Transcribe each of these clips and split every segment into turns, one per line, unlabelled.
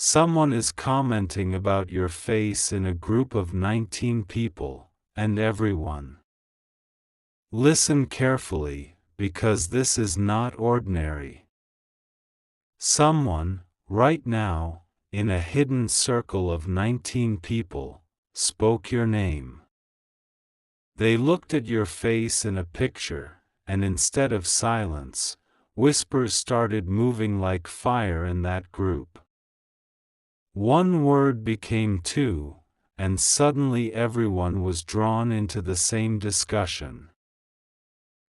Someone is commenting about your face in a group of 19 people, and everyone. Listen carefully, because this is not ordinary. Someone, right now, in a hidden circle of 19 people, spoke your name. They looked at your face in a picture, and instead of silence, whispers started moving like fire in that group. One word became two, and suddenly everyone was drawn into the same discussion.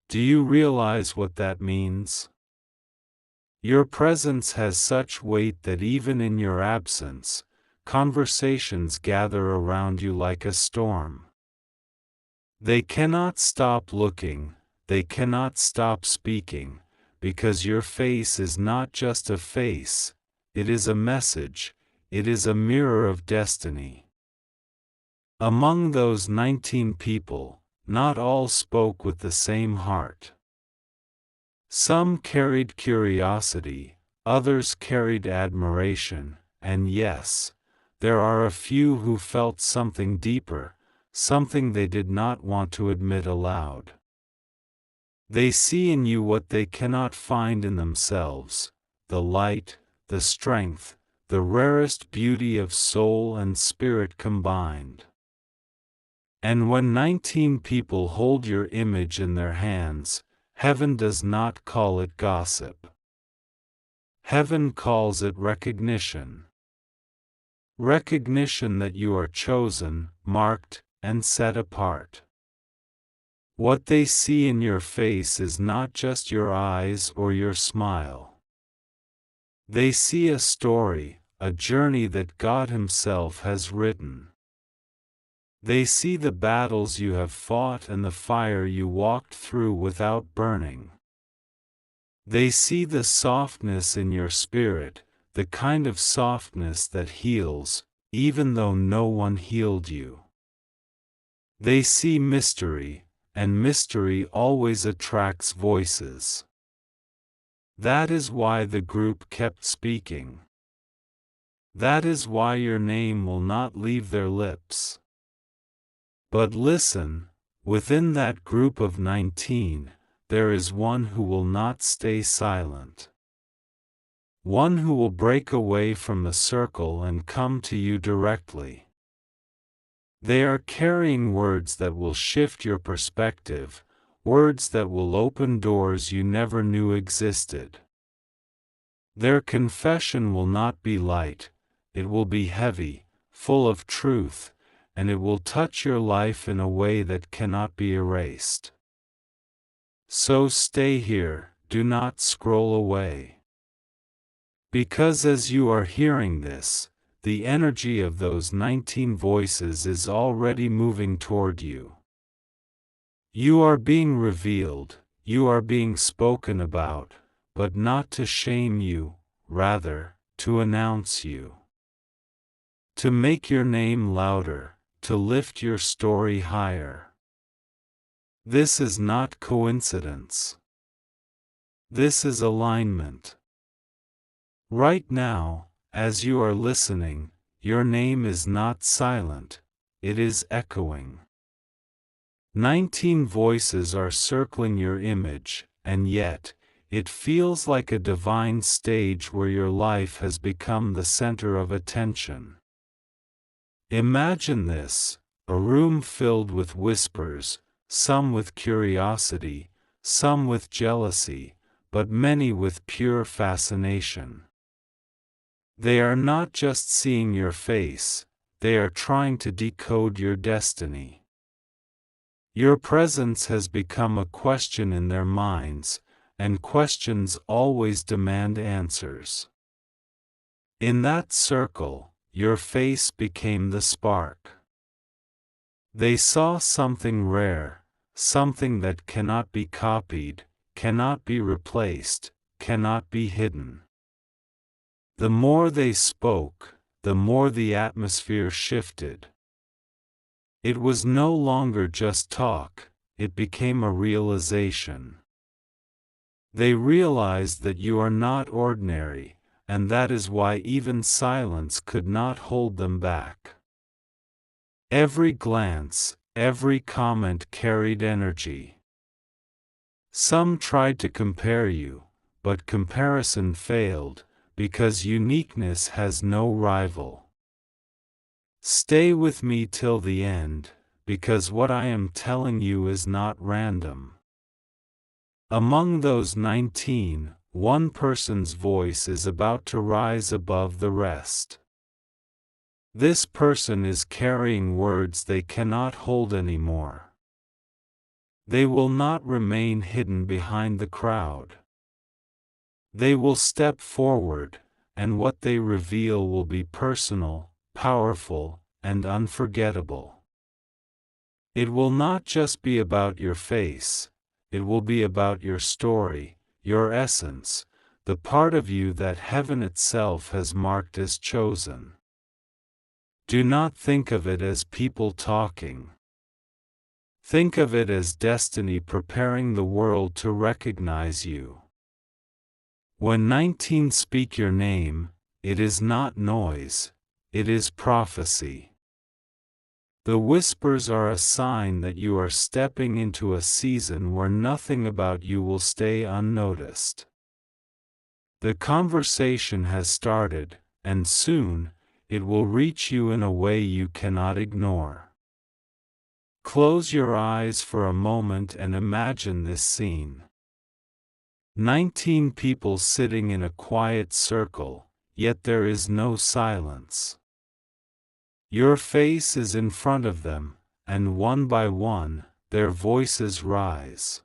Do you realize what that means? Your presence has such weight that even in your absence, conversations gather around you like a storm. They cannot stop looking, they cannot stop speaking, because your face is not just a face, it is a message, it is a mirror of destiny. Among those 19 people, not all spoke with the same heart. Some carried curiosity, others carried admiration, and yes, there are a few who felt something deeper, something they did not want to admit aloud. They see in you what they cannot find in themselves, the light, the strength, the rarest beauty of soul and spirit combined. And when 19 people hold your image in their hands, heaven does not call it gossip. Heaven calls it recognition. Recognition that you are chosen, marked, and set apart. What they see in your face is not just your eyes or your smile. They see a story, a journey that God Himself has written. They see the battles you have fought and the fire you walked through without burning. They see the softness in your spirit, the kind of softness that heals, even though no one healed you. They see mystery, and mystery always attracts voices. That is why the group kept speaking. That is why your name will not leave their lips. But listen, within that group of 19, there is one who will not stay silent. One who will break away from the circle and come to you directly. They are carrying words that will shift your perspective, words that will open doors you never knew existed. Their confession will not be light, it will be heavy, full of truth, and it will touch your life in a way that cannot be erased. So stay here, do not scroll away. Because as you are hearing this, the energy of those 19 voices is already moving toward you. You are being revealed, you are being spoken about, but not to shame you, rather, to announce you. To make your name louder, to lift your story higher. This is not coincidence. This is alignment. Right now, as you are listening, your name is not silent, it is echoing. 19 voices are circling your image, and yet, it feels like a divine stage where your life has become the center of attention. Imagine this, a room filled with whispers, some with curiosity, some with jealousy, but many with pure fascination. They are not just seeing your face, they are trying to decode your destiny. Your presence has become a question in their minds, and questions always demand answers. In that circle, your face became the spark. They saw something rare, something that cannot be copied, cannot be replaced, cannot be hidden. The more they spoke, the more the atmosphere shifted. It was no longer just talk, it became a realization. They realized that you are not ordinary, and that is why even silence could not hold them back. Every glance, every comment carried energy. Some tried to compare you, but comparison failed, because uniqueness has no rival. Stay with me till the end, because what I am telling you is not random. Among those 19, one person's voice is about to rise above the rest. This person is carrying words they cannot hold anymore. They will not remain hidden behind the crowd. They will step forward, and what they reveal will be personal, powerful, and unforgettable. It will not just be about your face, it will be about your story, your essence, the part of you that heaven itself has marked as chosen. Do not think of it as people talking. Think of it as destiny preparing the world to recognize you. When 19 speak your name, it is not noise, it is prophecy. The whispers are a sign that you are stepping into a season where nothing about you will stay unnoticed. The conversation has started, and soon, it will reach you in a way you cannot ignore. Close your eyes for a moment and imagine this scene. 19 people sitting in a quiet circle, yet there is no silence. Your face is in front of them, and one by one, their voices rise.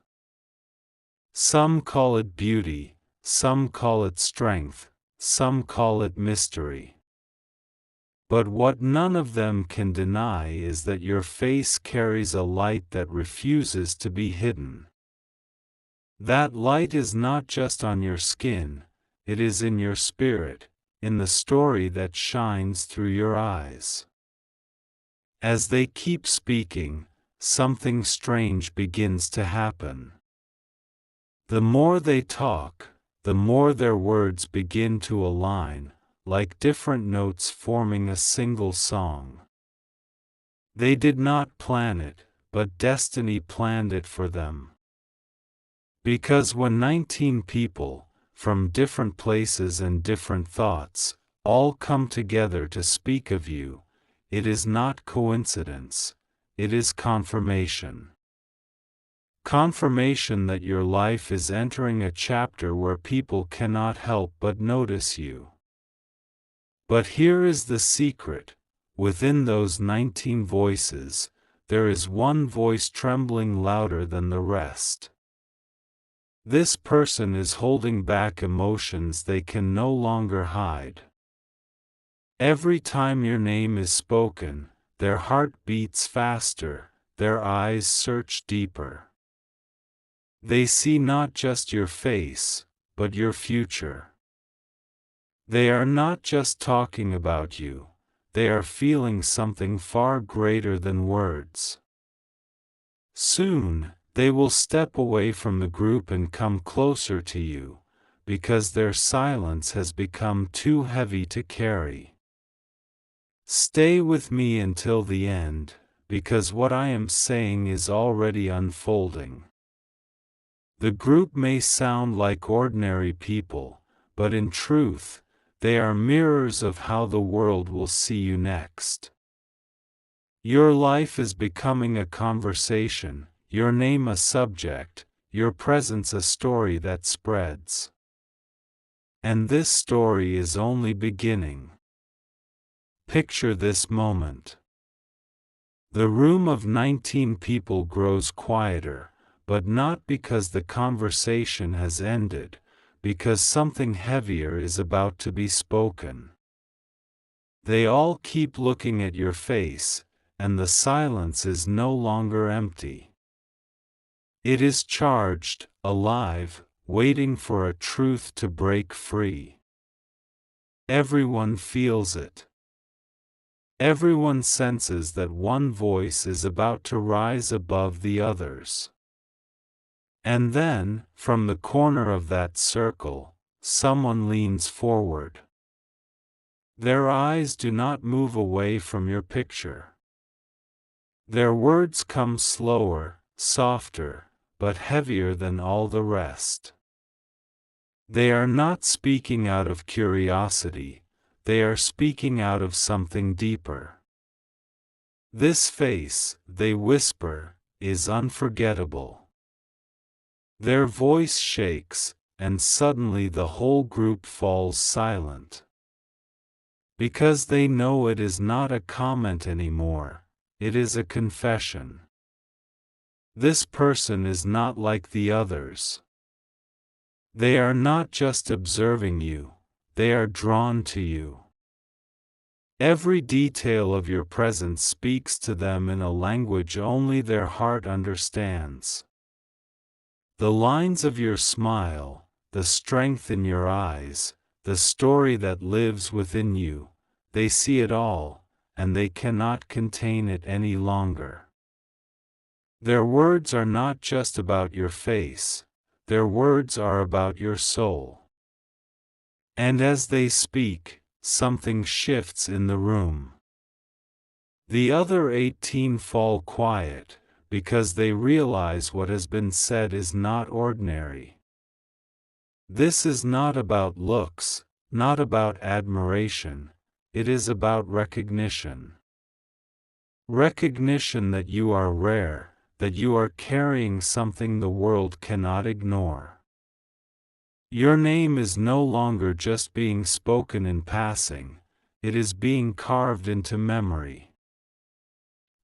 Some call it beauty, some call it strength, some call it mystery. But what none of them can deny is that your face carries a light that refuses to be hidden. That light is not just on your skin, it is in your spirit, in the story that shines through your eyes. As they keep speaking, something strange begins to happen. The more they talk, the more their words begin to align, like different notes forming a single song. They did not plan it, but destiny planned it for them. Because when 19 people, from different places and different thoughts, all come together to speak of you, it is not coincidence, it is confirmation. Confirmation that your life is entering a chapter where people cannot help but notice you. But here is the secret: within those 19 voices, there is one voice trembling louder than the rest. This person is holding back emotions they can no longer hide. Every time your name is spoken, their heart beats faster, their eyes search deeper. They see not just your face, but your future. They are not just talking about you, they are feeling something far greater than words. Soon, they will step away from the group and come closer to you, because their silence has become too heavy to carry. Stay with me until the end, because what I am saying is already unfolding. The group may sound like ordinary people, but in truth, they are mirrors of how the world will see you next. Your life is becoming a conversation, your name a subject, your presence a story that spreads. And this story is only beginning. Picture this moment. The room of 19 people grows quieter, but not because the conversation has ended, because something heavier is about to be spoken. They all keep looking at your face, and the silence is no longer empty. It is charged, alive, waiting for a truth to break free. Everyone feels it. Everyone senses that one voice is about to rise above the others. And then, from the corner of that circle, someone leans forward. Their eyes do not move away from your picture. Their words come slower, softer, but heavier than all the rest. They are not speaking out of curiosity, they are speaking out of something deeper. This face, they whisper, is unforgettable. Their voice shakes, and suddenly the whole group falls silent. Because they know it is not a comment anymore, it is a confession. This person is not like the others. They are not just observing you, they are drawn to you. Every detail of your presence speaks to them in a language only their heart understands. The lines of your smile, the strength in your eyes, the story that lives within you, they see it all, and they cannot contain it any longer. Their words are not just about your face, their words are about your soul. And as they speak, something shifts in the room. The other 18 fall quiet, because they realize what has been said is not ordinary. This is not about looks, not about admiration, it is about recognition. Recognition that you are rare, that you are carrying something the world cannot ignore. Your name is no longer just being spoken in passing, it is being carved into memory.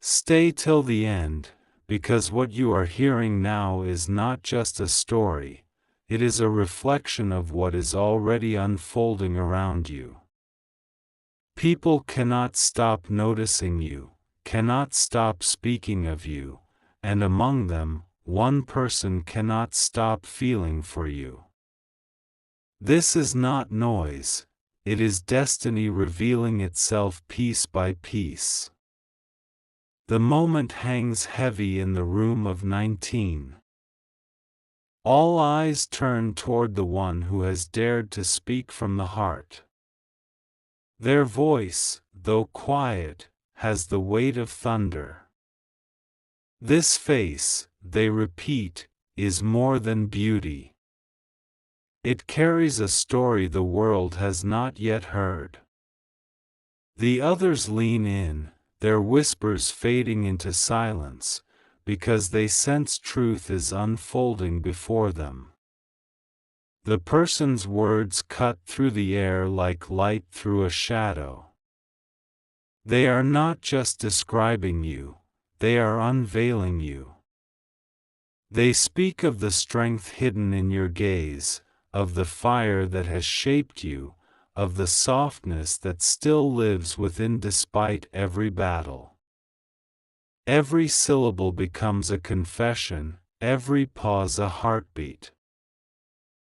Stay till the end, because what you are hearing now is not just a story, it is a reflection of what is already unfolding around you. People cannot stop noticing you, cannot stop speaking of you, and among them, one person cannot stop feeling for you. This is not noise, it is destiny revealing itself piece by piece. The moment hangs heavy in the room of 19. All eyes turn toward the one who has dared to speak from the heart. Their voice, though quiet, has the weight of thunder. This face, they repeat, is more than beauty. It carries a story the world has not yet heard. The others lean in, their whispers fading into silence, because they sense truth is unfolding before them. The person's words cut through the air like light through a shadow. They are not just describing you, they are unveiling you. They speak of the strength hidden in your gaze, of the fire that has shaped you, of the softness that still lives within despite every battle. Every syllable becomes a confession, every pause a heartbeat.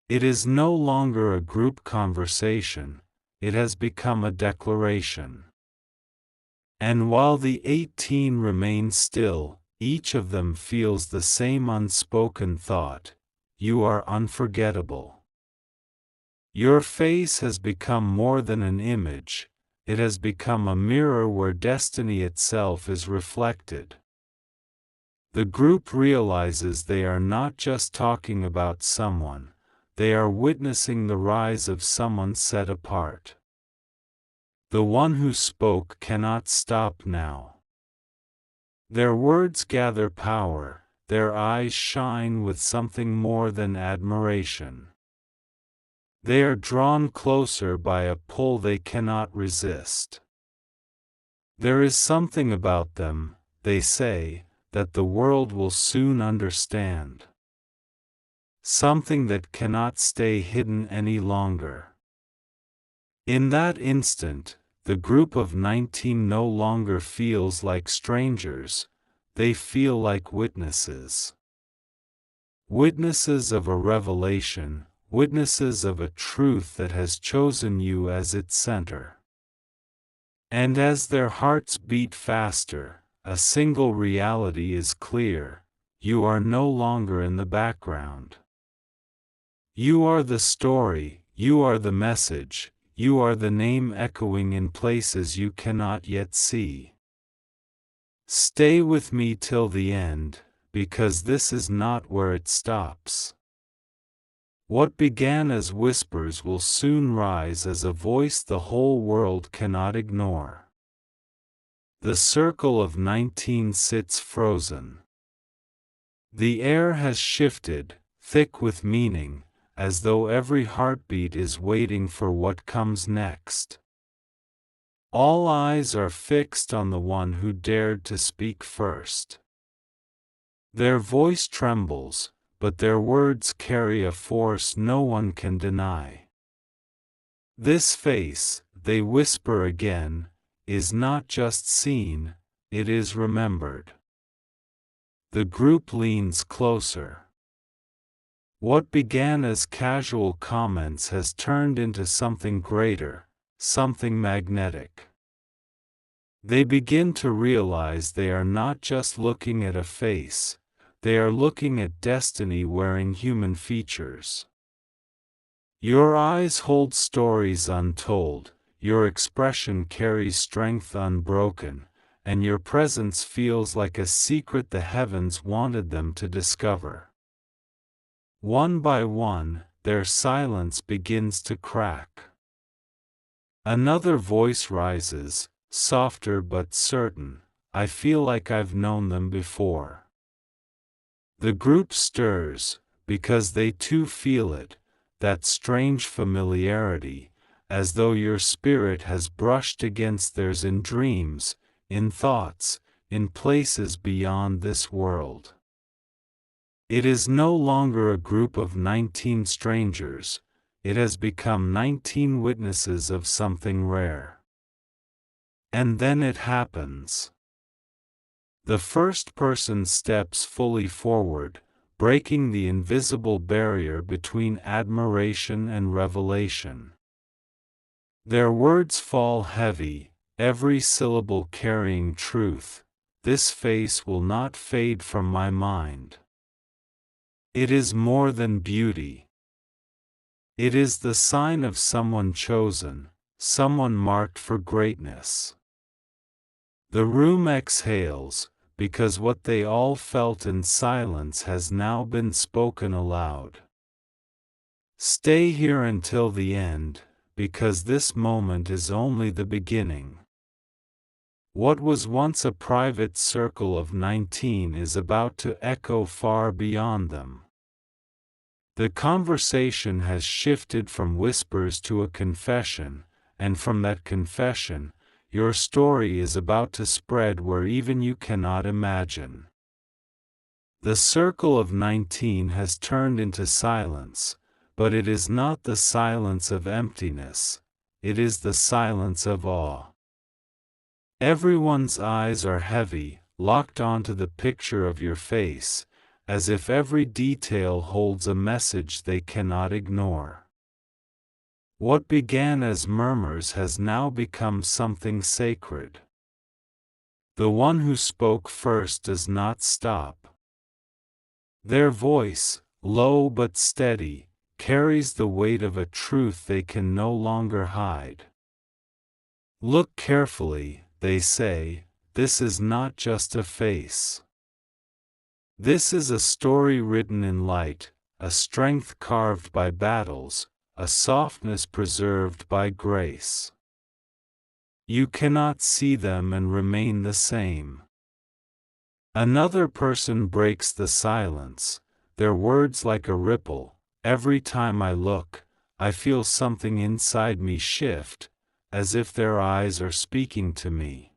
It is no longer a group conversation, it has become a declaration. And while the 18 remain still, each of them feels the same unspoken thought: you are unforgettable. Your face has become more than an image, it has become a mirror where destiny itself is reflected. The group realizes they are not just talking about someone, they are witnessing the rise of someone set apart. The one who spoke cannot stop now. Their words gather power, their eyes shine with something more than admiration. They are drawn closer by a pull they cannot resist. There is something about them, they say, that the world will soon understand. Something that cannot stay hidden any longer. In that instant, the group of 19 no longer feels like strangers, they feel like witnesses. Witnesses of a revelation, witnesses of a truth that has chosen you as its center. And as their hearts beat faster, a single reality is clear: you are no longer in the background. You are the story, You are the message, you are the name echoing in places you cannot yet see. Stay with me till the end, because this is not where it stops. What began as whispers will soon rise as a voice the whole world cannot ignore. The circle of 19 sits frozen. The air has shifted, thick with meaning, as though every heartbeat is waiting for what comes next. All eyes are fixed on the one who dared to speak first. Their voice trembles, but their words carry a force no one can deny. This face, they whisper again, is not just seen, it is remembered. The group leans closer. What began as casual comments has turned into something greater, something magnetic. They begin to realize they are not just looking at a face, they are looking at destiny wearing human features. Your eyes hold stories untold, your expression carries strength unbroken, and your presence feels like a secret the heavens wanted them to discover. One by one, their silence begins to crack. Another voice rises, softer but certain. I feel like I've known them before. The group stirs, because they too feel it, that strange familiarity, as though your spirit has brushed against theirs in dreams, in thoughts, in places beyond this world. It is no longer a group of 19 strangers, it has become 19 witnesses of something rare. And then it happens. The first person steps fully forward, breaking the invisible barrier between admiration and revelation. Their words fall heavy, every syllable carrying truth. This face will not fade from my mind. It is more than beauty. It is the sign of someone chosen, someone marked for greatness. The room exhales, because what they all felt in silence has now been spoken aloud. Stay here until the end, because this moment is only the beginning. What was once a private circle of 19 is about to echo far beyond them. The conversation has shifted from whispers to a confession, and from that confession, your story is about to spread where even you cannot imagine. The circle of 19 has turned into silence, but it is not the silence of emptiness, it is the silence of awe. Everyone's eyes are heavy, locked onto the picture of your face, as if every detail holds a message they cannot ignore. What began as murmurs has now become something sacred. The one who spoke first does not stop. Their voice, low but steady, carries the weight of a truth they can no longer hide. Look carefully, they say, this is not just a face. This is a story written in light, a strength carved by battles, a softness preserved by grace. You cannot see them and remain the same. Another person breaks the silence, their words like a ripple. Every time I look, I feel something inside me shift, as if their eyes are speaking to me.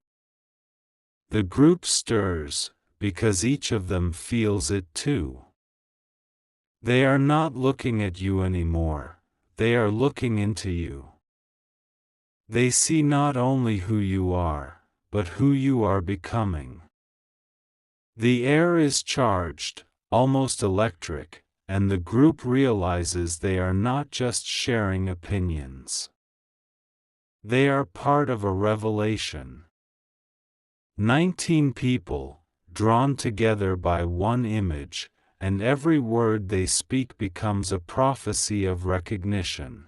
The group stirs, because each of them feels it too. They are not looking at you anymore. They are looking into you. They see not only who you are, but who you are becoming. The air is charged, almost electric, and the group realizes they are not just sharing opinions. They are part of a revelation. 19 people, drawn together by one image, and every word they speak becomes a prophecy of recognition.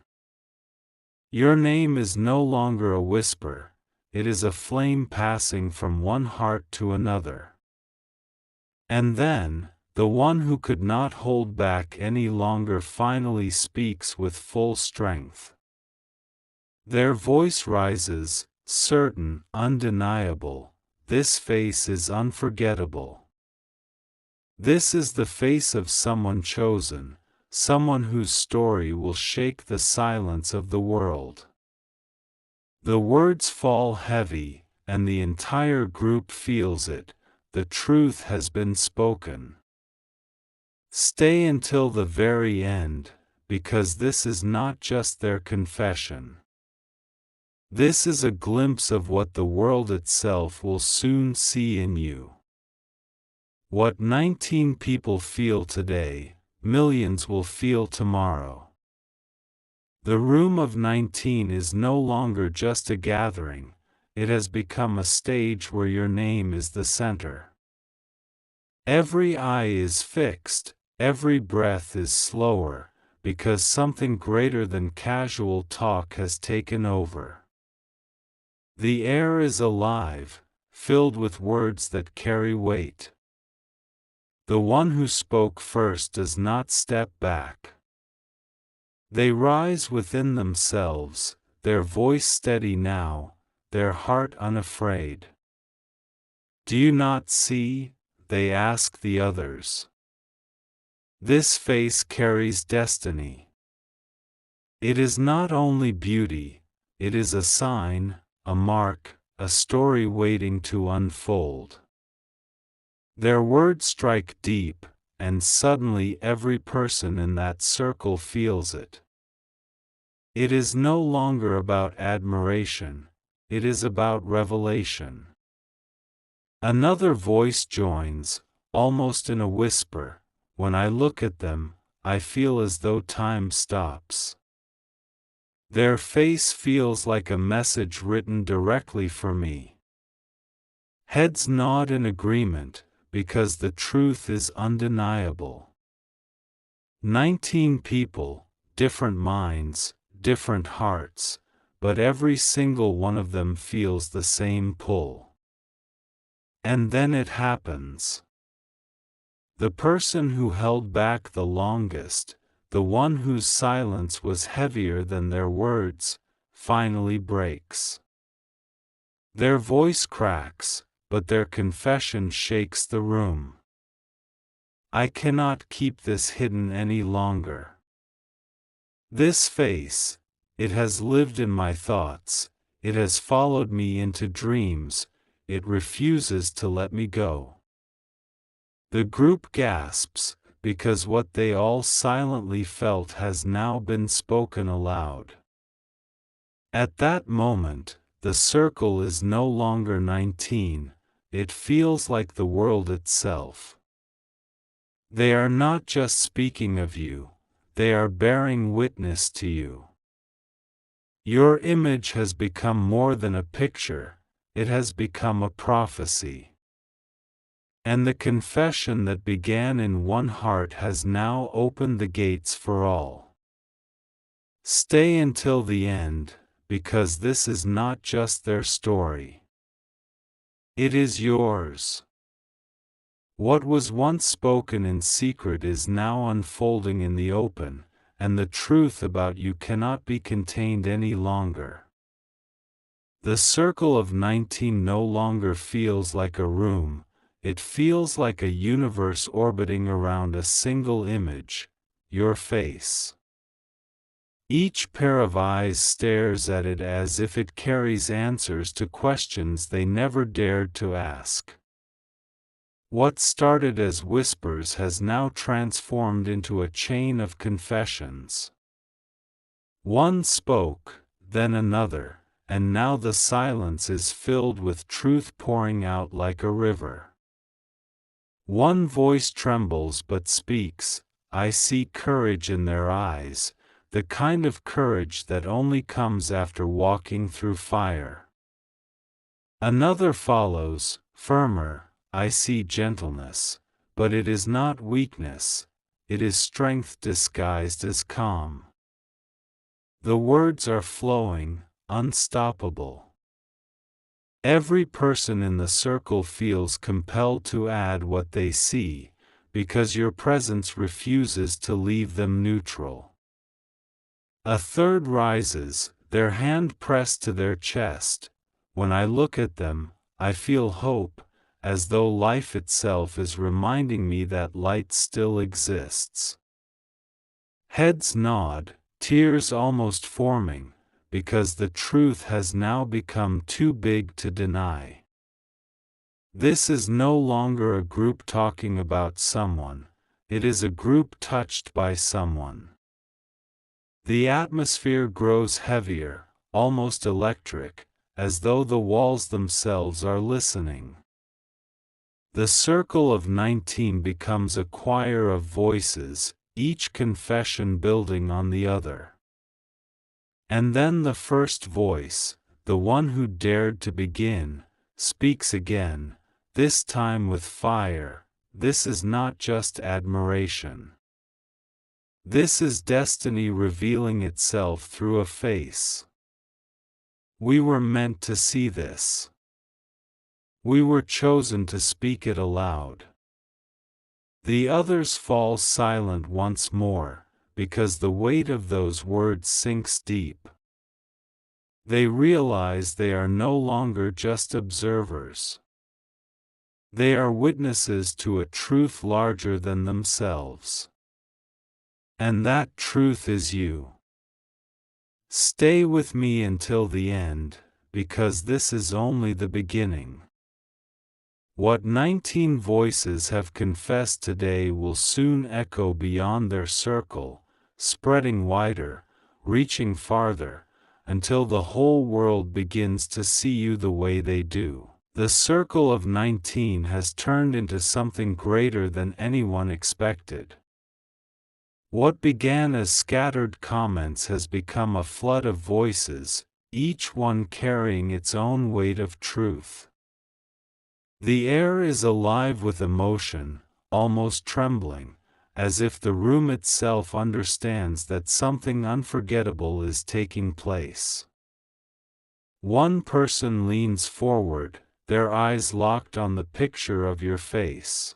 Your name is no longer a whisper, it is a flame passing from one heart to another. And then, the one who could not hold back any longer finally speaks with full strength. Their voice rises, certain, undeniable. This face is unforgettable. This is the face of someone chosen, someone whose story will shake the silence of the world. The words fall heavy, and the entire group feels it. The truth has been spoken. Stay until the very end, because this is not just their confession. This is a glimpse of what the world itself will soon see in you. What 19 people feel today, millions will feel tomorrow. The room of 19 is no longer just a gathering, it has become a stage where your name is the center. Every eye is fixed, every breath is slower, because something greater than casual talk has taken over. The air is alive, filled with words that carry weight. The one who spoke first does not step back. They rise within themselves, their voice steady now, their heart unafraid. Do you not see? They ask the others. This face carries destiny. It is not only beauty, it is a sign, a mark, a story waiting to unfold. Their words strike deep, and suddenly every person in that circle feels it. It is no longer about admiration, it is about revelation. Another voice joins, almost in a whisper. When I look at them, I feel as though time stops. Their face feels like a message written directly for me. Heads nod in agreement, because the truth is undeniable. 19 people, different minds, different hearts, but every single one of them feels the same pull. And then it happens. The person who held back the longest, the one whose silence was heavier than their words, finally breaks. Their voice cracks, but their confession shakes the room. I cannot keep this hidden any longer. This face, it has lived in my thoughts, it has followed me into dreams, it refuses to let me go. The group gasps, because what they all silently felt has now been spoken aloud. At that moment, the circle is no longer 19, it feels like the world itself. They are not just speaking of you, they are bearing witness to you. Your image has become more than a picture, it has become a prophecy. And the confession that began in one heart has now opened the gates for all. Stay until the end, because this is not just their story. It is yours. What was once spoken in secret is now unfolding in the open, and the truth about you cannot be contained any longer. The circle of 19 no longer feels like a room, it feels like a universe orbiting around a single image, your face. Each pair of eyes stares at it as if it carries answers to questions they never dared to ask. What started as whispers has now transformed into a chain of confessions. One spoke, then another, and now the silence is filled with truth pouring out like a river. One voice trembles but speaks, I see courage in their eyes, the kind of courage that only comes after walking through fire. Another follows, firmer, I see gentleness, but it is not weakness, it is strength disguised as calm. The words are flowing, unstoppable. Every person in the circle feels compelled to add what they see, because your presence refuses to leave them neutral. A third rises, their hand pressed to their chest. When I look at them, I feel hope, as though life itself is reminding me that light still exists. Heads nod, tears almost forming, because the truth has now become too big to deny. This is no longer a group talking about someone, it is a group touched by someone. The atmosphere grows heavier, almost electric, as though the walls themselves are listening. The circle of 19 becomes a choir of voices, each confession building on the other. And then the first voice, the one who dared to begin, speaks again, this time with fire. This is not just admiration. This is destiny revealing itself through a face. We were meant to see this. We were chosen to speak it aloud. The others fall silent once more, because the weight of those words sinks deep. They realize they are no longer just observers. They are witnesses to a truth larger than themselves. And that truth is you. Stay with me until the end, because this is only the beginning. What 19 voices have confessed today will soon echo beyond their circle, spreading wider, reaching farther, until the whole world begins to see you the way they do. The circle of 19 has turned into something greater than anyone expected. What began as scattered comments has become a flood of voices, each one carrying its own weight of truth. The air is alive with emotion, almost trembling, as if the room itself understands that something unforgettable is taking place. One person leans forward, their eyes locked on the picture of your face.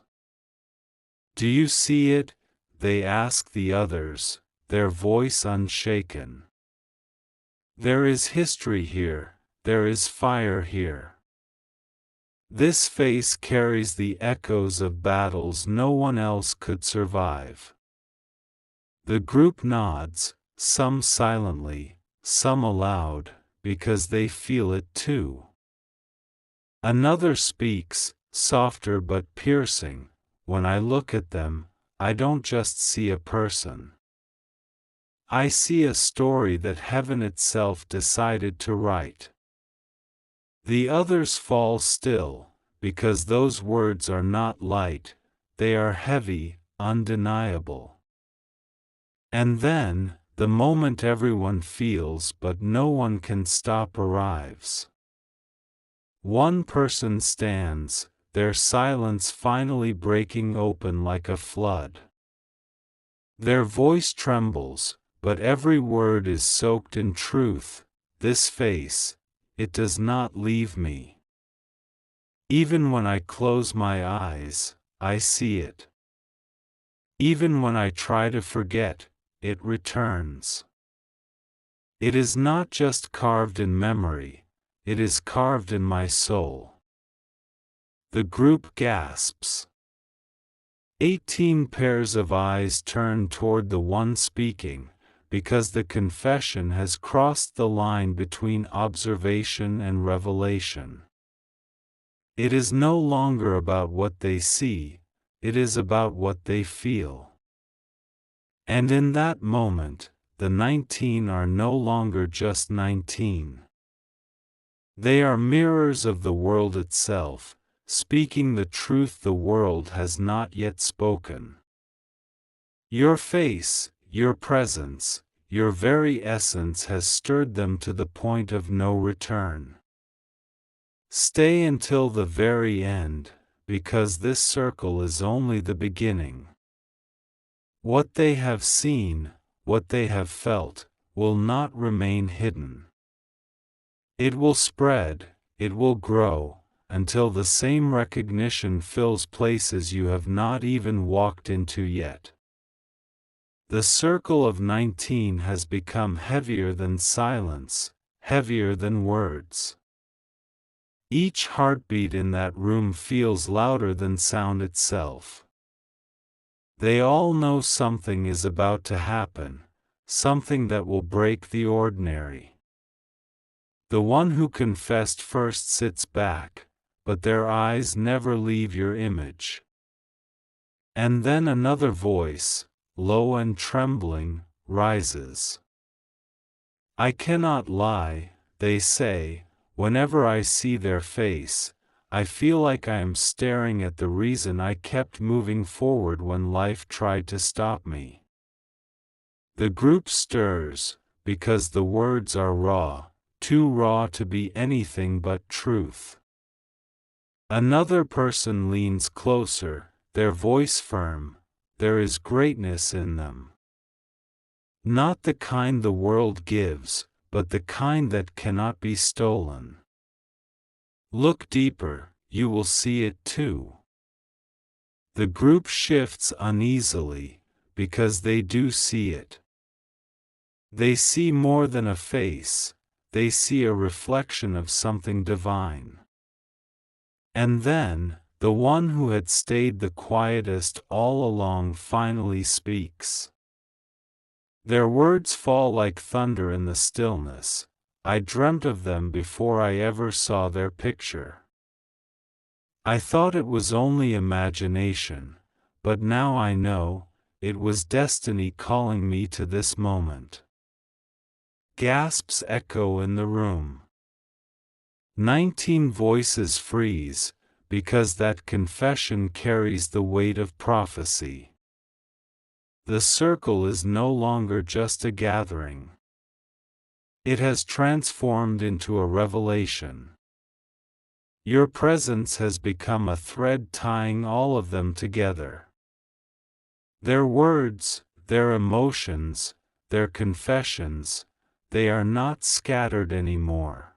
Do you see it? They ask the others, their voice unshaken. There is history here, there is fire here. This face carries the echoes of battles no one else could survive. The group nods, some silently, some aloud, because they feel it too. Another speaks, softer but piercing. When I look at them, I don't just see a person. I see a story that heaven itself decided to write. The others fall still, because those words are not light, they are heavy, undeniable. And then, the moment everyone feels but no one can stop arrives. One person stands, their silence finally breaking open like a flood. Their voice trembles, but every word is soaked in truth. This face, it does not leave me. Even when I close my eyes, I see it. Even when I try to forget, it returns. It is not just carved in memory, it is carved in my soul. The group gasps. 18 pairs of eyes turn toward the one speaking, because the confession has crossed the line between observation and revelation. It is no longer about what they see, it is about what they feel. And in that moment, the 19 are no longer just 19. They are mirrors of the world itself, speaking the truth the world has not yet spoken. Your face, your presence, your very essence has stirred them to the point of no return. Stay until the very end, because this circle is only the beginning. What they have seen, what they have felt, will not remain hidden. It will spread, it will grow, until the same recognition fills places you have not even walked into yet. The circle of 19 has become heavier than silence, heavier than words. Each heartbeat in that room feels louder than sound itself. They all know something is about to happen, something that will break the ordinary. The one who confessed first sits back, but their eyes never leave your image. And then another voice, low and trembling, rises. I cannot lie, they say, whenever I see their face, I feel like I am staring at the reason I kept moving forward when life tried to stop me. The group stirs, because the words are raw, too raw to be anything but truth. Another person leans closer, their voice firm. There is greatness in them. Not the kind the world gives, but the kind that cannot be stolen. Look deeper, you will see it too. The group shifts uneasily, because they do see it. They see more than a face, they see a reflection of something divine. And then, the one who had stayed the quietest all along finally speaks. Their words fall like thunder in the stillness. I dreamt of them before I ever saw their picture. I thought it was only imagination, but now I know, it was destiny calling me to this moment. Gasps echo in the room. 19 voices freeze, because that confession carries the weight of prophecy. The circle is no longer just a gathering. It has transformed into a revelation. Your presence has become a thread tying all of them together. Their words, their emotions, their confessions, they are not scattered anymore.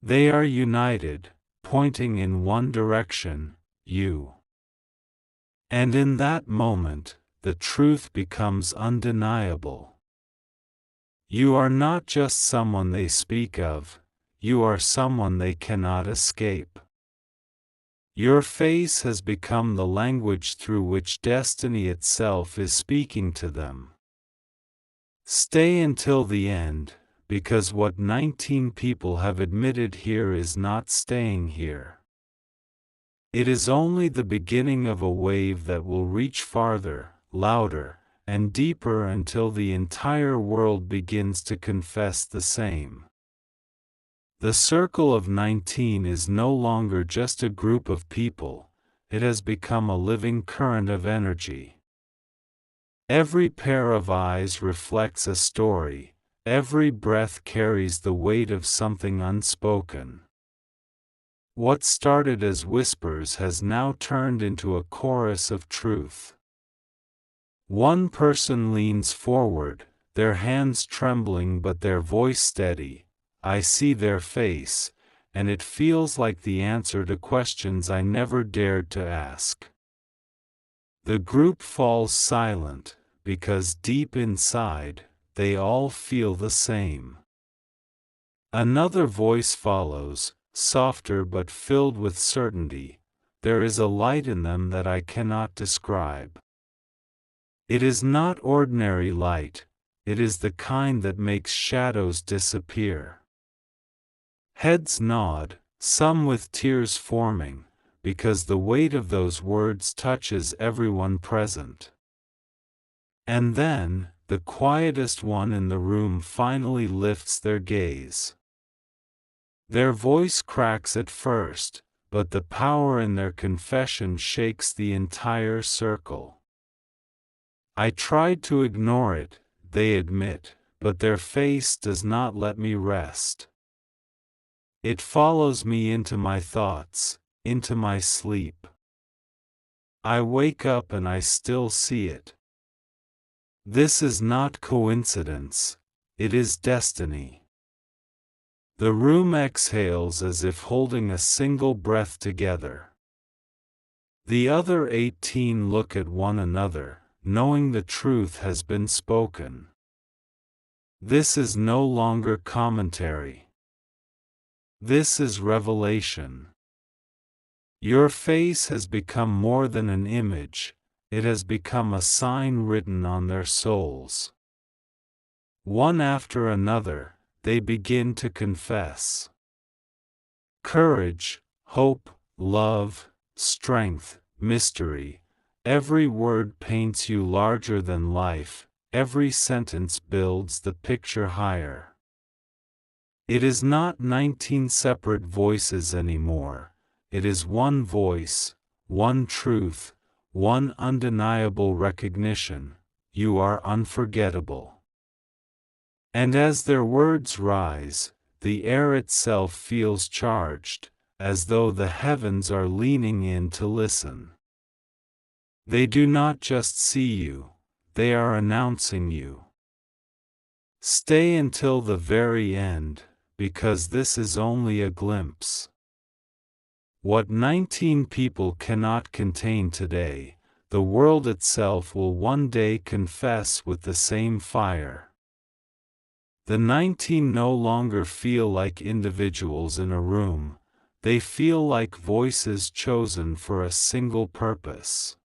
They are united, pointing in one direction, you. And in that moment, the truth becomes undeniable. You are not just someone they speak of, you are someone they cannot escape. Your face has become the language through which destiny itself is speaking to them. Stay until the end, because what 19 people have admitted here is not staying here. It is only the beginning of a wave that will reach farther, louder, and deeper until the entire world begins to confess the same. The circle of 19 is no longer just a group of people, it has become a living current of energy. Every pair of eyes reflects a story, every breath carries the weight of something unspoken. What started as whispers has now turned into a chorus of truth. One person leans forward, their hands trembling but their voice steady. I see their face, and it feels like the answer to questions I never dared to ask. The group falls silent, because deep inside, they all feel the same. Another voice follows, softer but filled with certainty. There is a light in them that I cannot describe. It is not ordinary light, it is the kind that makes shadows disappear. Heads nod, some with tears forming, because the weight of those words touches everyone present. And then, the quietest one in the room finally lifts their gaze. Their voice cracks at first, but the power in their confession shakes the entire circle. I tried to ignore it, they admit, but their face does not let me rest. It follows me into my thoughts, into my sleep. I wake up and I still see it. This is not coincidence, it is destiny. The room exhales as if holding a single breath together. The other 18 look at one another, knowing the truth has been spoken. This is no longer commentary. This is revelation. Your face has become more than an image, it has become a sign written on their souls. One after another, they begin to confess. Courage, hope, love, strength, mystery, every word paints you larger than life, every sentence builds the picture higher. It is not 19 separate voices anymore, it is one voice, one truth, one undeniable recognition: you are unforgettable. And as their words rise, the air itself feels charged, as though the heavens are leaning in to listen. They do not just see you, they are announcing you. Stay until the very end, because this is only a glimpse. What 19 people cannot contain today, the world itself will one day confess with the same fire. The 19 no longer feel like individuals in a room, they feel like voices chosen for a single purpose.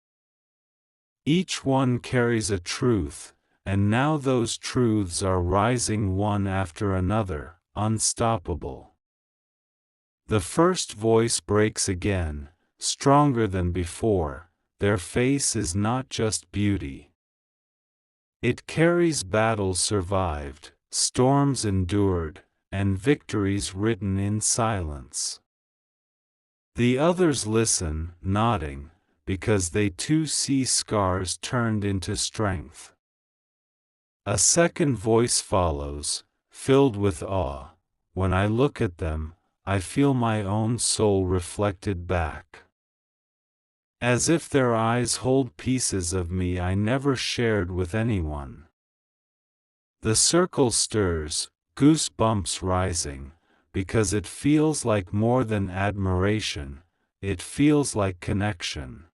Each one carries a truth, and now those truths are rising one after another, unstoppable. The first voice breaks again, stronger than before. Their face is not just beauty. It carries battles survived, storms endured, and victories written in silence. The others listen, nodding, because they too see scars turned into strength. A second voice follows, filled with awe. When I look at them, I feel my own soul reflected back. As if their eyes hold pieces of me I never shared with anyone. The circle stirs, goosebumps rising, because it feels like more than admiration, it feels like connection.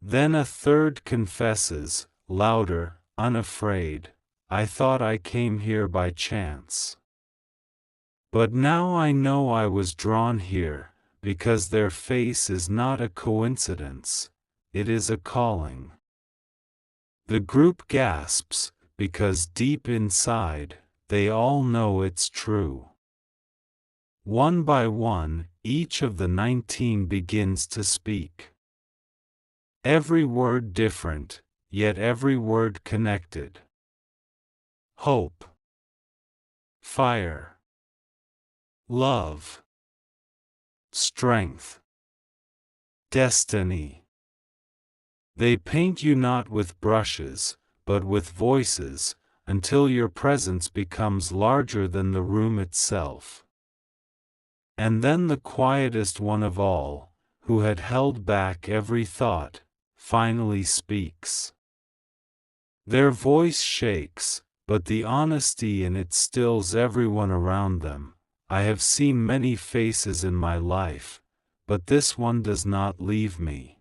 Then a third confesses, louder, unafraid, I thought I came here by chance. But now I know I was drawn here, because their face is not a coincidence, it is a calling. The group gasps, because deep inside, they all know it's true. One by one, each of the 19 begins to speak. Every word different, yet every word connected. Hope. Fire. Love. Strength. Destiny. They paint you not with brushes, but with voices, until your presence becomes larger than the room itself. And then the quietest one of all, who had held back every thought, finally speaks. Their voice shakes, but the honesty in it stills everyone around them. I have seen many faces in my life, but this one does not leave me.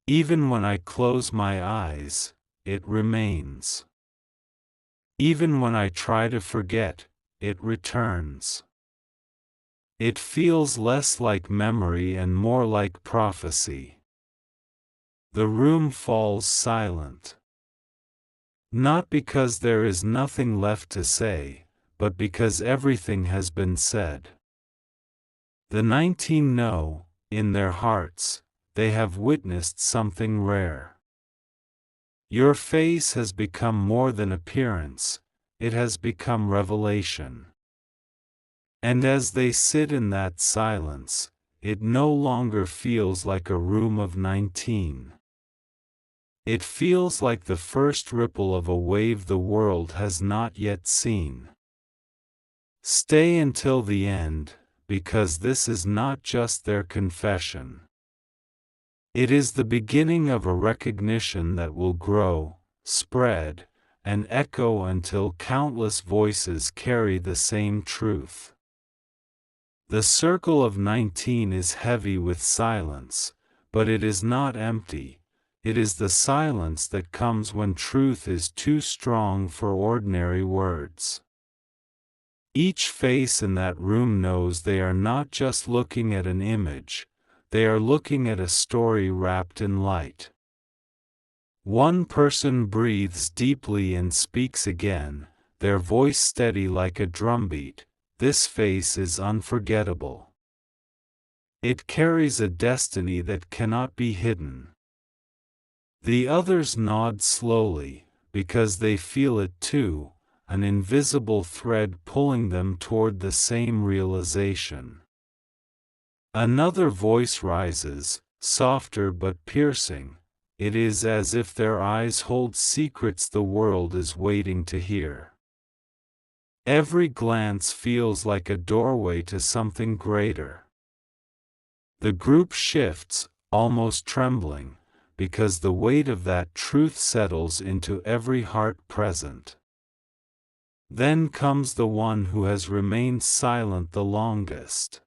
Even when I close my eyes, it remains. Even when I try to forget, it returns. It feels less like memory and more like prophecy. The room falls silent. Not because there is nothing left to say, but because everything has been said. The 19 know, in their hearts, they have witnessed something rare. Your face has become more than appearance, it has become revelation. And as they sit in that silence, it no longer feels like a room of 19. It feels like the first ripple of a wave the world has not yet seen. Stay until the end, because this is not just their confession. It is the beginning of a recognition that will grow, spread, and echo until countless voices carry the same truth. The circle of 19 is heavy with silence, but it is not empty. It is the silence that comes when truth is too strong for ordinary words. Each face in that room knows they are not just looking at an image, they are looking at a story wrapped in light. One person breathes deeply and speaks again, their voice steady like a drumbeat. This face is unforgettable. It carries a destiny that cannot be hidden. The others nod slowly, because they feel it too, an invisible thread pulling them toward the same realization. Another voice rises, softer but piercing. It is as if their eyes hold secrets the world is waiting to hear. Every glance feels like a doorway to something greater. The group shifts, almost trembling, because the weight of that truth settles into every heart present. Then comes the one who has remained silent the longest.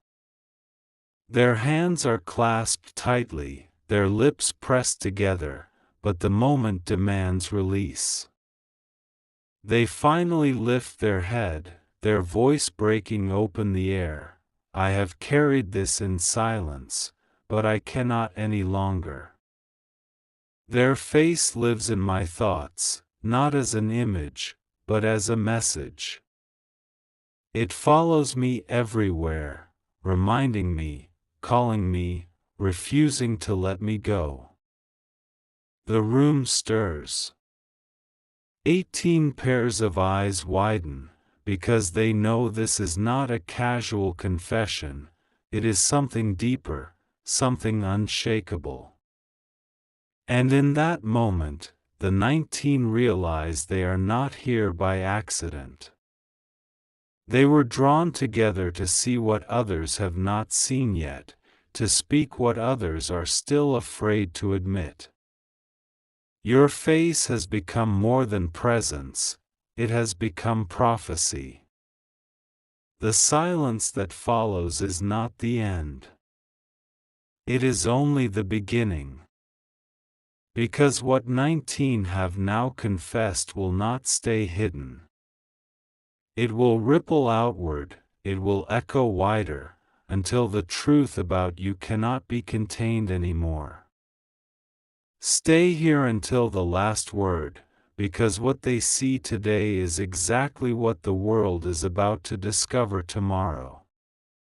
Their hands are clasped tightly, their lips pressed together, but the moment demands release. They finally lift their head, their voice breaking open the air. I have carried this in silence, but I cannot any longer. Their face lives in my thoughts, not as an image, but as a message. It follows me everywhere, reminding me, calling me, refusing to let me go. The room stirs. 18 pairs of eyes widen, because they know this is not a casual confession, it is something deeper, something unshakable. And in that moment, the 19 realize they are not here by accident. They were drawn together to see what others have not seen yet, to speak what others are still afraid to admit. Your face has become more than presence, it has become prophecy. The silence that follows is not the end. It is only the beginning. Because what 19 have now confessed will not stay hidden. It will ripple outward, it will echo wider, until the truth about you cannot be contained anymore. Stay here until the last word, because what they see today is exactly what the world is about to discover tomorrow.